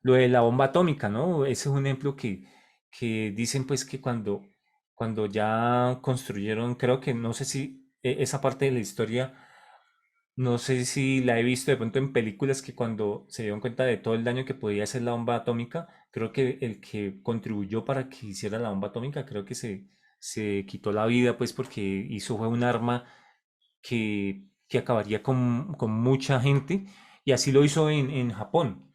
lo de la bomba atómica, ¿no? Ese es un ejemplo que dicen pues que cuando ya construyeron, creo que no sé si esa parte de la historia, no sé si la he visto de pronto en películas que cuando se dieron cuenta de todo el daño que podía hacer la bomba atómica, creo que el que contribuyó para que hiciera la bomba atómica, creo que se quitó la vida, pues porque hizo fue un arma que acabaría con mucha gente, y así lo hizo en Japón.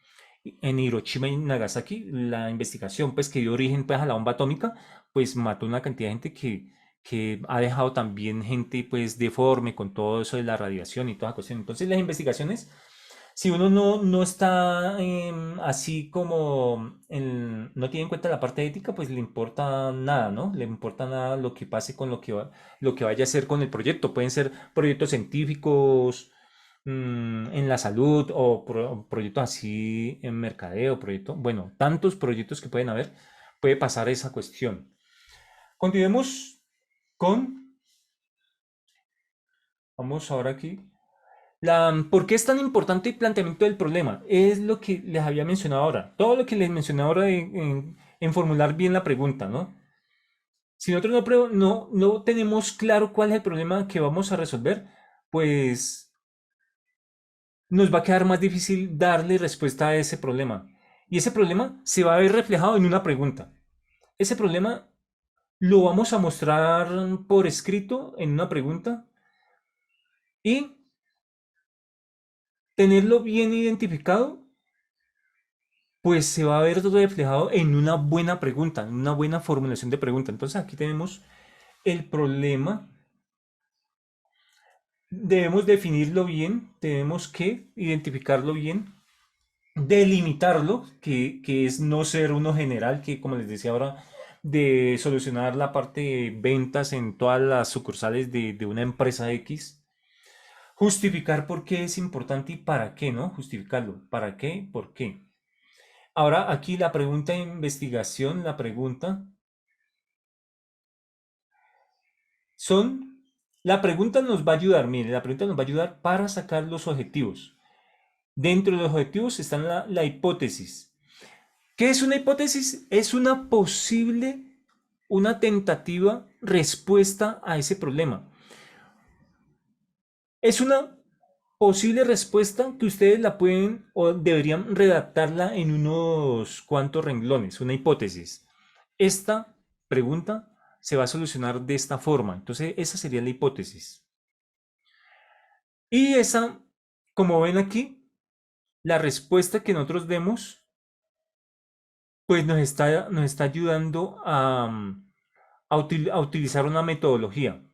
En Hiroshima y Nagasaki, la investigación pues, que dio origen pues, a la bomba atómica, pues mató una cantidad de gente que ha dejado también gente pues deforme con todo eso de la radiación y toda la cuestión. Entonces las investigaciones, si uno no está así como no tiene en cuenta la parte ética, pues le importa nada, ¿no? Le importa nada lo que pase con lo que vaya a hacer con el proyecto. Pueden ser proyectos científicos, en la salud o proyectos así en mercadeo, proyectos, bueno, tantos proyectos que pueden haber, puede pasar esa cuestión. Continuemos con, vamos ahora aquí. ¿Por qué es tan importante el planteamiento del problema? Es lo que les había mencionado ahora. Todo lo que les mencioné ahora en formular bien la pregunta, ¿no? Si nosotros no tenemos claro cuál es el problema que vamos a resolver, pues nos va a quedar más difícil darle respuesta a ese problema. Y ese problema se va a ver reflejado en una pregunta. Ese problema lo vamos a mostrar por escrito en una pregunta y tenerlo bien identificado pues se va a ver reflejado en una buena pregunta, en una buena formulación de pregunta. Entonces aquí tenemos el problema. Debemos definirlo bien, tenemos que identificarlo bien, delimitarlo, que es no ser uno general, que como les decía ahora, de solucionar la parte de ventas en todas las sucursales de una empresa X. Justificar por qué es importante y para qué, ¿no? Justificarlo. ¿Para qué? ¿Por qué? Ahora aquí la pregunta de investigación, la pregunta son, la pregunta nos va a ayudar, mire, la pregunta nos va a ayudar para sacar los objetivos. Dentro de los objetivos está la hipótesis. ¿Qué es una hipótesis? Es una posible, una tentativa respuesta a ese problema. Es una posible respuesta que ustedes la pueden o deberían redactarla en unos cuantos renglones, una hipótesis. Esta pregunta se va a solucionar de esta forma. Entonces, esa sería la hipótesis. Y esa, como ven aquí, la respuesta que nosotros demos, pues nos está ayudando a utilizar una metodología,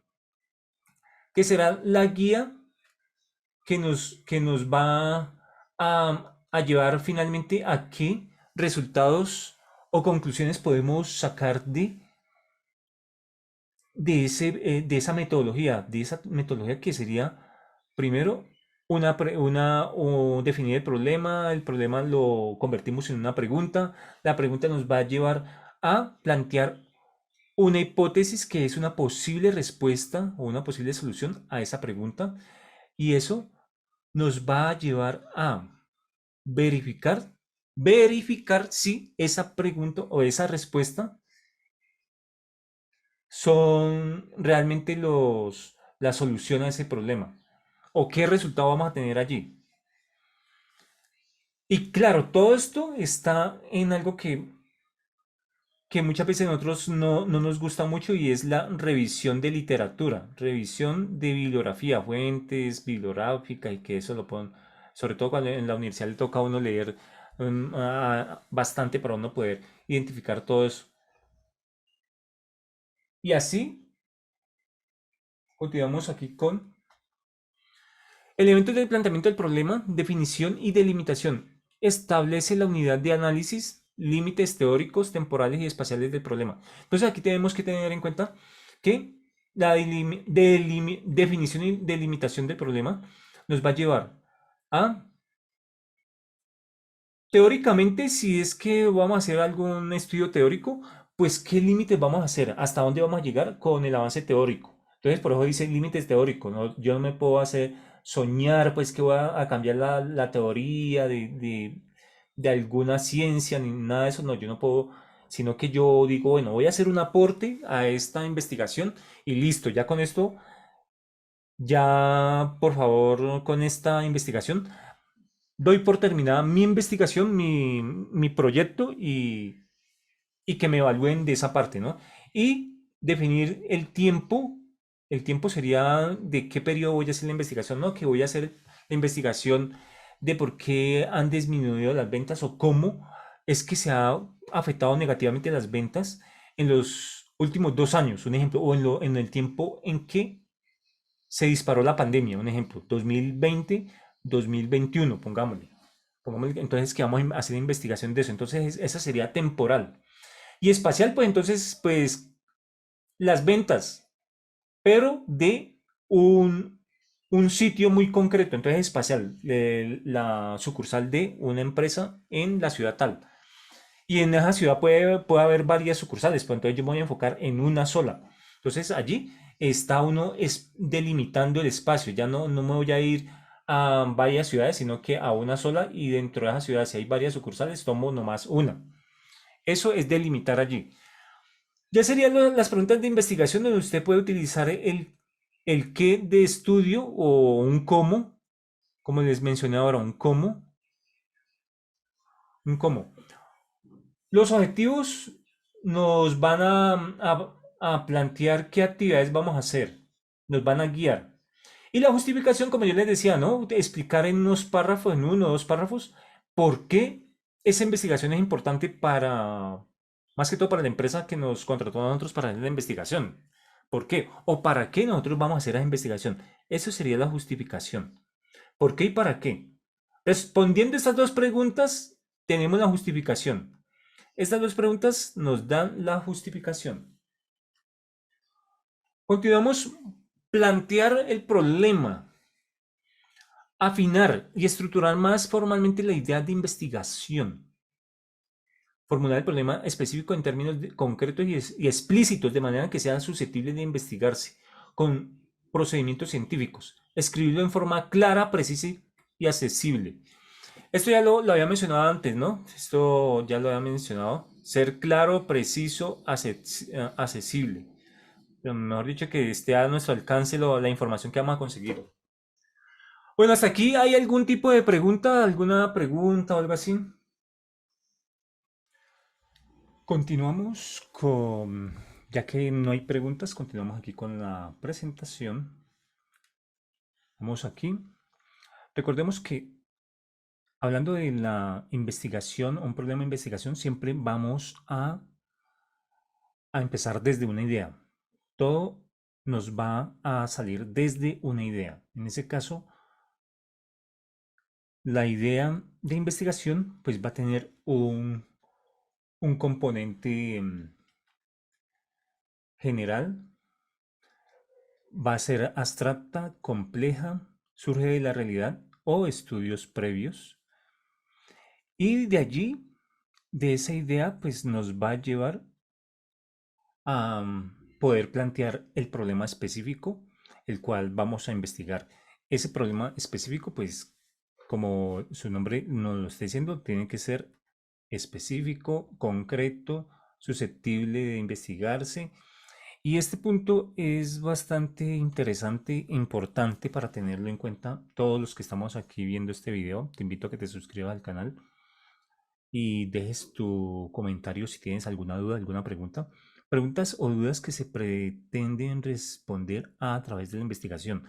que será la guía que nos va a llevar finalmente a qué resultados o conclusiones podemos sacar de esa metodología que sería, primero, definir el problema lo convertimos en una pregunta, la pregunta nos va a llevar a plantear una hipótesis que es una posible respuesta o una posible solución a esa pregunta, y eso nos va a llevar a verificar, verificar si esa pregunta o esa respuesta son realmente la solución a ese problema o qué resultado vamos a tener allí. Y claro, todo esto está en algo que muchas veces a nosotros no nos gusta mucho y es la revisión de literatura, revisión de bibliografía, fuentes bibliográficas y que eso lo ponen, sobre todo cuando en la universidad le toca a uno leer bastante para uno poder identificar todo eso. Y así continuamos aquí con elementos del planteamiento del problema, definición y delimitación. Establece la unidad de análisis, límites teóricos, temporales y espaciales del problema. Entonces aquí tenemos que tener en cuenta que la definición y delimitación del problema nos va a llevar a, teóricamente, si es que vamos a hacer algún estudio teórico, pues qué límites vamos a hacer, hasta dónde vamos a llegar con el avance teórico. Entonces, por eso dice límites teóricos, ¿no? Yo no me puedo hacer soñar, pues que voy a cambiar la teoría de alguna ciencia, ni nada de eso, no, yo no puedo sino que yo digo, bueno, voy a hacer un aporte a esta investigación y listo, ya con esto, ya por favor, con esta investigación, doy por terminada mi investigación, mi proyecto y que me evalúen de esa parte, ¿no? Y definir el tiempo sería de qué periodo voy a hacer la investigación, ¿no? Que voy a hacer la investigación de por qué han disminuido las ventas o cómo es que se ha afectado negativamente las ventas en los últimos 2 años, un ejemplo, o en el tiempo en que se disparó la pandemia, un ejemplo, 2020, 2021, pongámosle. Pongámosle entonces que vamos a hacer investigación de eso. Entonces, esa sería temporal. Y espacial, pues entonces, pues las ventas, pero de un sitio muy concreto. Entonces, espacial, la sucursal de una empresa en la ciudad tal. Y en esa ciudad puede haber varias sucursales, pues entonces yo me voy a enfocar en una sola. Entonces, allí está uno delimitando el espacio. Ya no me voy a ir a varias ciudades, sino que a una sola. Y dentro de esa ciudad, si hay varias sucursales, tomo nomás una. Eso es delimitar allí. Ya serían las preguntas de investigación donde usted puede utilizar el qué de estudio o un cómo, como les mencioné ahora, un cómo, un cómo. Los objetivos nos van a plantear qué actividades vamos a hacer, nos van a guiar. Y la justificación, como yo les decía, ¿no? Explicar en unos párrafos, en uno o dos párrafos, por qué esa investigación es importante para, más que todo para la empresa que nos contrató a nosotros para hacer la investigación. ¿Por qué? ¿O para qué nosotros vamos a hacer la investigación? Eso sería la justificación. ¿Por qué y para qué? Respondiendo estas dos preguntas, tenemos la justificación. Estas dos preguntas nos dan la justificación. Continuamos. Plantear el problema. Afinar y estructurar más formalmente la idea de investigación. Formular el problema específico en términos concretos y explícitos de manera que sea susceptible de investigarse con procedimientos científicos. Escribirlo en forma clara, precisa y accesible. Esto ya lo había mencionado antes, ¿no? Esto ya lo había mencionado. Ser claro, preciso, accesible. Pero mejor dicho, que esté a nuestro alcance la información que vamos a conseguir. Bueno, hasta aquí hay algún tipo de pregunta, alguna pregunta o algo así. Continuamos con, ya que no hay preguntas, continuamos aquí con la presentación. Vamos aquí. Recordemos que hablando de la investigación, un problema de investigación, siempre vamos a empezar desde una idea. Todo nos va a salir desde una idea. En ese caso, la idea de investigación pues va a tener un componente general, va a ser abstracta, compleja, surge de la realidad o estudios previos. Y de allí, de esa idea, pues nos va a llevar a poder plantear el problema específico, el cual vamos a investigar. Ese problema específico, pues, como su nombre nos lo está diciendo, tiene que ser específico, concreto, susceptible de investigarse. Y este punto es bastante interesante e importante para tenerlo en cuenta todos los que estamos aquí viendo este video. Te invito a que te suscribas al canal y dejes tu comentario si tienes alguna duda, alguna pregunta. Preguntas o dudas que se pretenden responder a través de la investigación.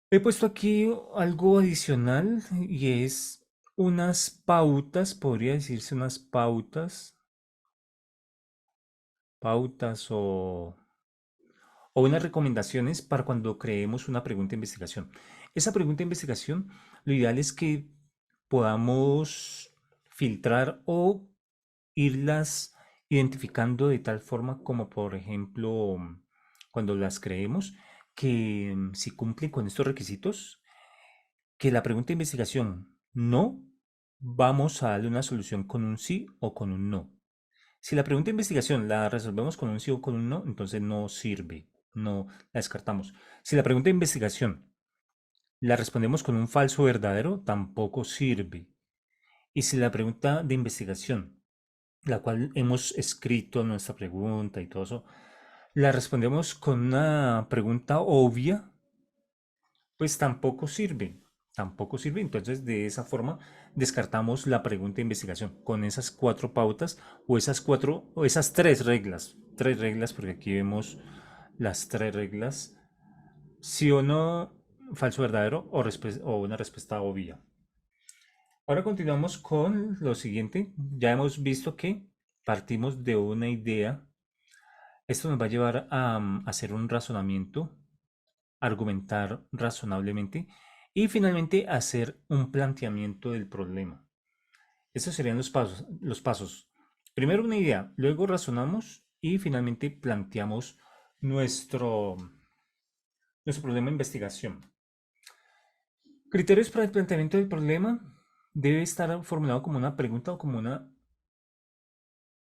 He puesto aquí algo adicional y es unas pautas, podría decirse unas pautas o unas recomendaciones para cuando creemos una pregunta de investigación. Esa pregunta de investigación, lo ideal es que podamos filtrar o irlas identificando de tal forma como, por ejemplo, cuando las creemos, que si cumplen con estos requisitos, que la pregunta de investigación no, vamos a darle una solución con un sí o con un no. Si la pregunta de investigación la resolvemos con un sí o con un no, entonces no sirve, no la descartamos. Si la pregunta de investigación la respondemos con un falso o verdadero, tampoco sirve. Y si la pregunta de investigación la cual hemos escrito nuestra pregunta y todo eso, la respondemos con una pregunta obvia, pues tampoco sirve. Tampoco sirve. Entonces, de esa forma, descartamos la pregunta de investigación con esas cuatro pautas o esas cuatro o esas tres reglas. Tres reglas, porque aquí vemos las tres reglas. Sí o no, falso verdadero o una respuesta obvia. Ahora continuamos con lo siguiente. Ya hemos visto que partimos de una idea. Esto nos va a llevar a hacer un razonamiento, argumentar razonablemente y finalmente hacer un planteamiento del problema. Estos serían los pasos, los pasos. Primero una idea, luego razonamos y finalmente planteamos nuestro, nuestro problema de investigación. Criterios para el planteamiento del problema debe estar formulado como una pregunta o como una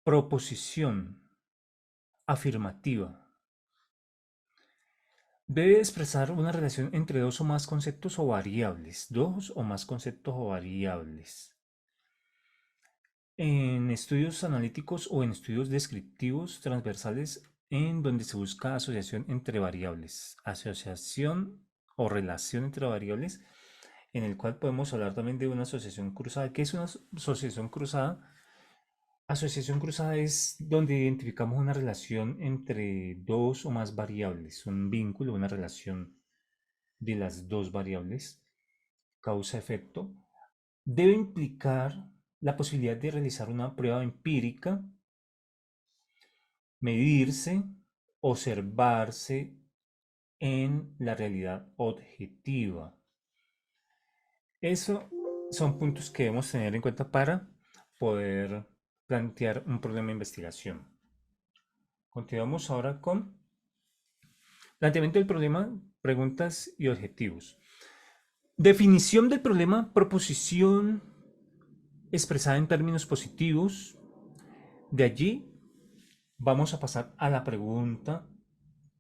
proposición afirmativa. Debe expresar una relación entre dos o más conceptos o variables. Dos o más conceptos o variables. En estudios analíticos o en estudios descriptivos transversales en donde se busca asociación entre variables. Asociación o relación entre variables, en el cual podemos hablar también de una asociación cruzada. ¿Qué es una asociación cruzada? Asociación cruzada es donde identificamos una relación entre dos o más variables, un vínculo, una relación de las dos variables, causa-efecto. Debe implicar la posibilidad de realizar una prueba empírica, medirse, observarse en la realidad objetiva. Eso son puntos que debemos tener en cuenta para poder plantear un problema de investigación. Continuamos ahora con planteamiento del problema, preguntas y objetivos. Definición del problema, proposición expresada en términos positivos. De allí vamos a pasar a la pregunta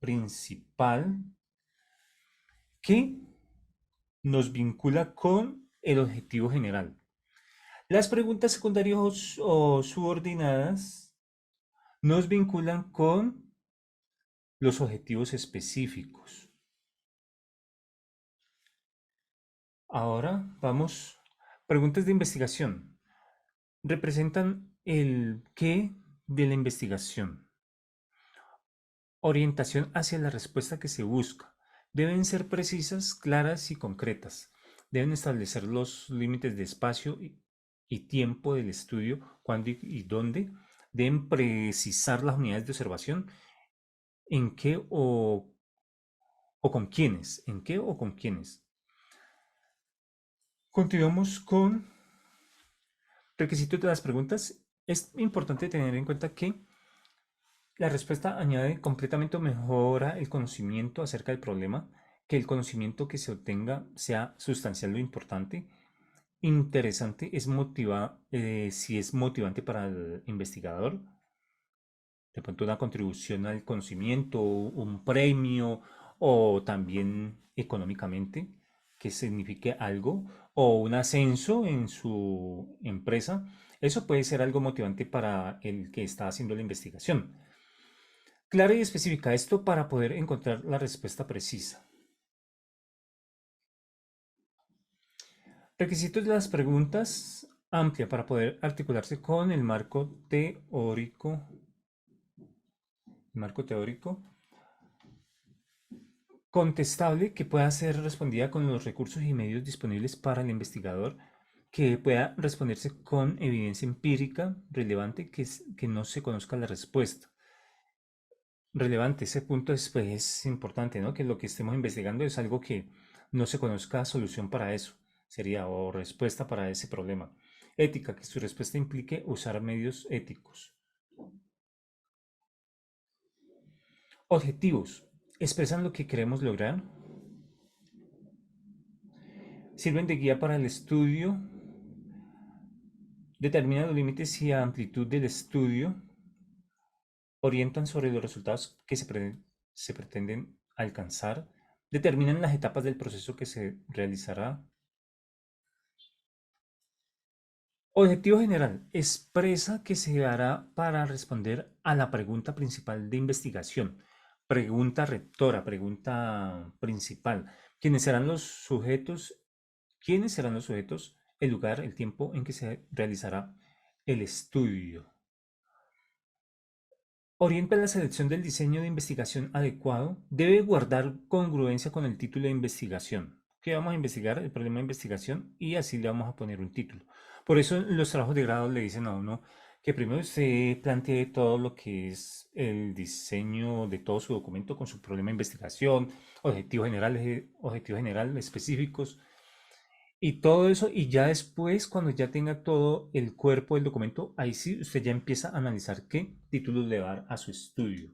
principal que nos vincula con el objetivo general. Las preguntas secundarias o subordinadas nos vinculan con los objetivos específicos. Ahora vamos, preguntas de investigación. Representan el qué de la investigación. Orientación hacia la respuesta que se busca. Deben ser precisas, claras y concretas. Deben establecer los límites de espacio y tiempo del estudio, cuándo y dónde. Deben precisar las unidades de observación, en qué o con quiénes. En qué o con quiénes. Continuamos con requisitos de las preguntas. Es importante tener en cuenta que la respuesta añade completamente o mejora el conocimiento acerca del problema, que el conocimiento que se obtenga sea sustancial o importante, interesante, si es motivante para el investigador, de pronto una contribución al conocimiento, un premio o también económicamente, que signifique algo, o un ascenso en su empresa. Eso puede ser algo motivante para el que está haciendo la investigación. Clara y específica, esto para poder encontrar la respuesta precisa. Requisitos de las preguntas, amplia para poder articularse con marco teórico, contestable, que pueda ser respondida con los recursos y medios disponibles para el investigador, que pueda responderse con evidencia empírica relevante, que no se conozca la respuesta. Relevante, ese punto es importante, ¿no? Que lo que estemos investigando es algo que no se conozca solución para eso, sería o respuesta para ese problema. Ética, que su respuesta implique usar medios éticos. Objetivos, expresan lo que queremos lograr, sirven de guía para el estudio, determinan los límites y amplitud del estudio, orientan sobre los resultados que se pretenden alcanzar, determinan las etapas del proceso que se realizará, Objetivo general. Expresa que se hará para responder a la pregunta principal de investigación. Pregunta rectora, pregunta principal. ¿Quiénes serán los sujetos? ¿Quiénes serán los sujetos? El lugar, el tiempo en que se realizará el estudio. Orienta la selección del diseño de investigación adecuado. Debe guardar congruencia con el título de investigación. Que vamos a investigar el problema de investigación y así le vamos a poner un título. Por eso en los trabajos de grado le dicen a uno que primero se plantee todo lo que es el diseño de todo su documento con su problema de investigación, objetivos generales específicos y todo eso, y ya después, cuando ya tenga todo el cuerpo del documento, ahí sí usted ya empieza a analizar qué títulos le va a dar a su estudio.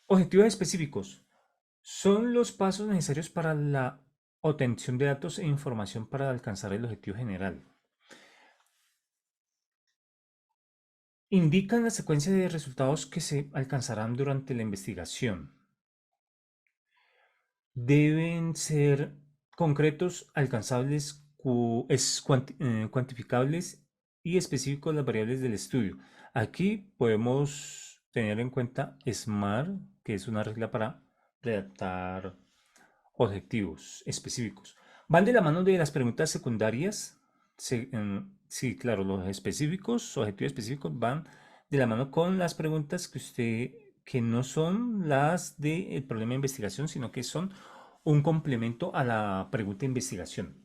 Objetivos específicos. Son los pasos necesarios para la obtención de datos e información para alcanzar el objetivo general. Indican la secuencia de resultados que se alcanzarán durante la investigación. Deben ser concretos, alcanzables, cuantificables y específicos las variables del estudio. Aquí podemos tener en cuenta SMART, que es una regla para redactar objetivos específicos. Van de la mano de las preguntas secundarias. Sí, claro, los específicos, objetivos específicos van de la mano con las preguntas que no son las del problema de investigación, sino que son un complemento a la pregunta de investigación.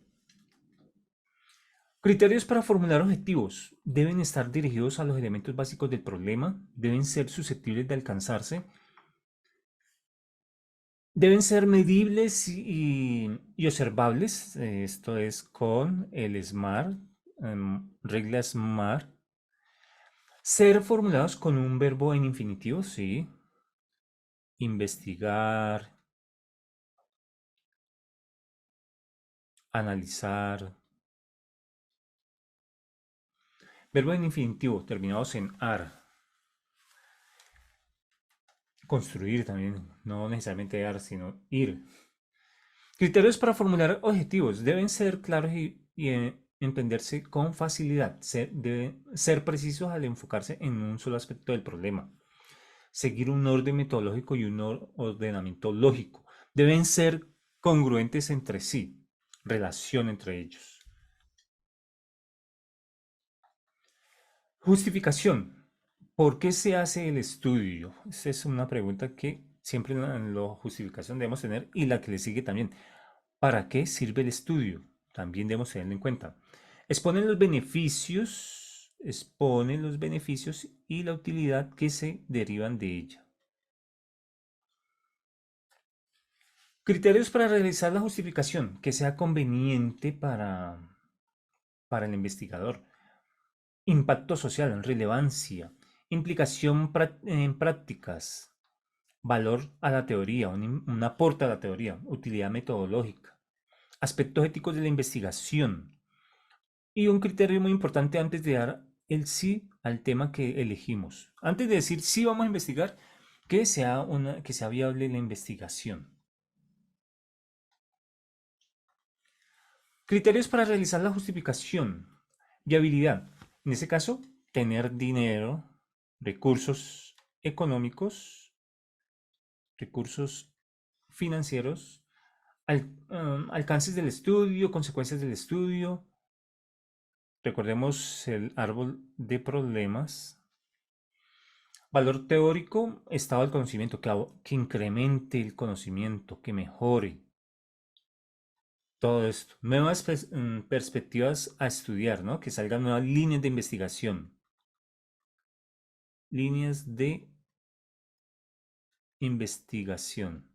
Criterios para formular objetivos. Deben estar dirigidos a los elementos básicos del problema, deben ser susceptibles de alcanzarse, deben ser medibles y observables. Esto es con el SMART, regla SMART. Ser formulados con un verbo en infinitivo, sí. Investigar, analizar. Verbo en infinitivo, terminados en ar. Construir también, no necesariamente ar, sino ir. Criterios para formular objetivos deben ser claros y entenderse con facilidad. Deben ser precisos al enfocarse en un solo aspecto del problema. Seguir un orden metodológico y un ordenamiento lógico. Deben ser congruentes entre sí, relación entre ellos. Justificación. ¿Por qué se hace el estudio? Esa es una pregunta que siempre en la justificación debemos tener y la que le sigue también. ¿Para qué sirve el estudio? También debemos tenerlo en cuenta. Expone los beneficios y la utilidad que se derivan de ella. Criterios para realizar la justificación, que sea conveniente para el investigador. Impacto social, relevancia, implicación en prácticas, valor a la teoría, un aporte a la teoría, utilidad metodológica, aspectos éticos de la investigación y un criterio muy importante antes de dar el sí al tema que elegimos. Antes de decir sí vamos a investigar, que sea viable la investigación. Criterios para realizar la justificación. Viabilidad. En este caso, tener dinero, recursos económicos, recursos financieros, alcances del estudio, consecuencias del estudio. Recordemos el árbol de problemas. Valor teórico, estado del conocimiento, que incremente el conocimiento, que mejore todo esto. Nuevas perspectivas a estudiar, ¿no? Que salgan nuevas líneas de investigación. Líneas de investigación.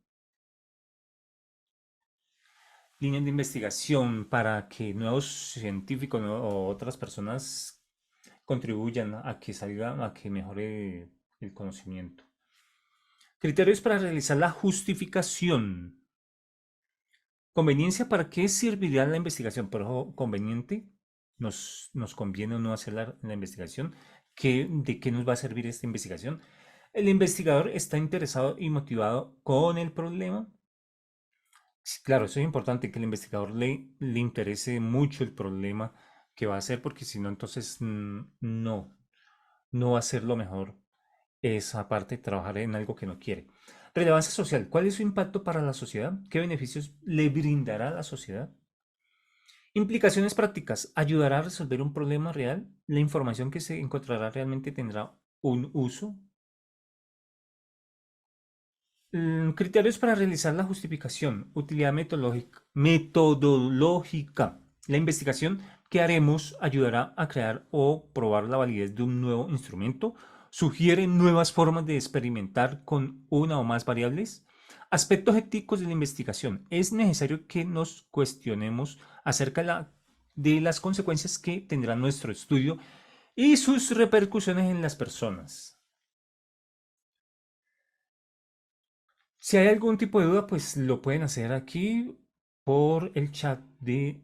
Líneas de investigación para que nuevos científicos o otras personas contribuyan a que salga, a que mejore el conocimiento. Criterios para realizar la justificación. Conveniencia, ¿para qué serviría la investigación? Por ojo, conveniente, nos conviene o no hacer la investigación. ¿De qué nos va a servir esta investigación? El investigador está interesado y motivado con el problema. Sí, claro, eso es importante, que el investigador le interese mucho el problema que va a hacer, porque si no, entonces no va a ser lo mejor esa parte, trabajar en algo que no quiere. Relevancia social. ¿Cuál es su impacto para la sociedad? ¿Qué beneficios le brindará a la sociedad? Implicaciones prácticas. ¿Ayudará a resolver un problema real? ¿La información que se encontrará realmente tendrá un uso? Criterios para realizar la justificación. Utilidad metodológica. La investigación que haremos ayudará a crear o probar la validez de un nuevo instrumento. Sugiere nuevas formas de experimentar con una o más variables. Aspectos éticos de la investigación. Es necesario que nos cuestionemos acerca de las consecuencias que tendrá nuestro estudio y sus repercusiones en las personas. Si hay algún tipo de duda, pues lo pueden hacer aquí por el chat de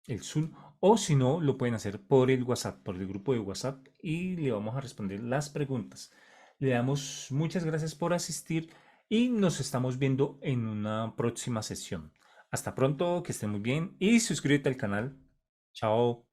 el Zoom, o si no, lo pueden hacer por el WhatsApp, por el grupo de WhatsApp, y le vamos a responder las preguntas. Le damos muchas gracias por asistir y nos estamos viendo en una próxima sesión. Hasta pronto, que estén muy bien y suscríbete al canal. Chao.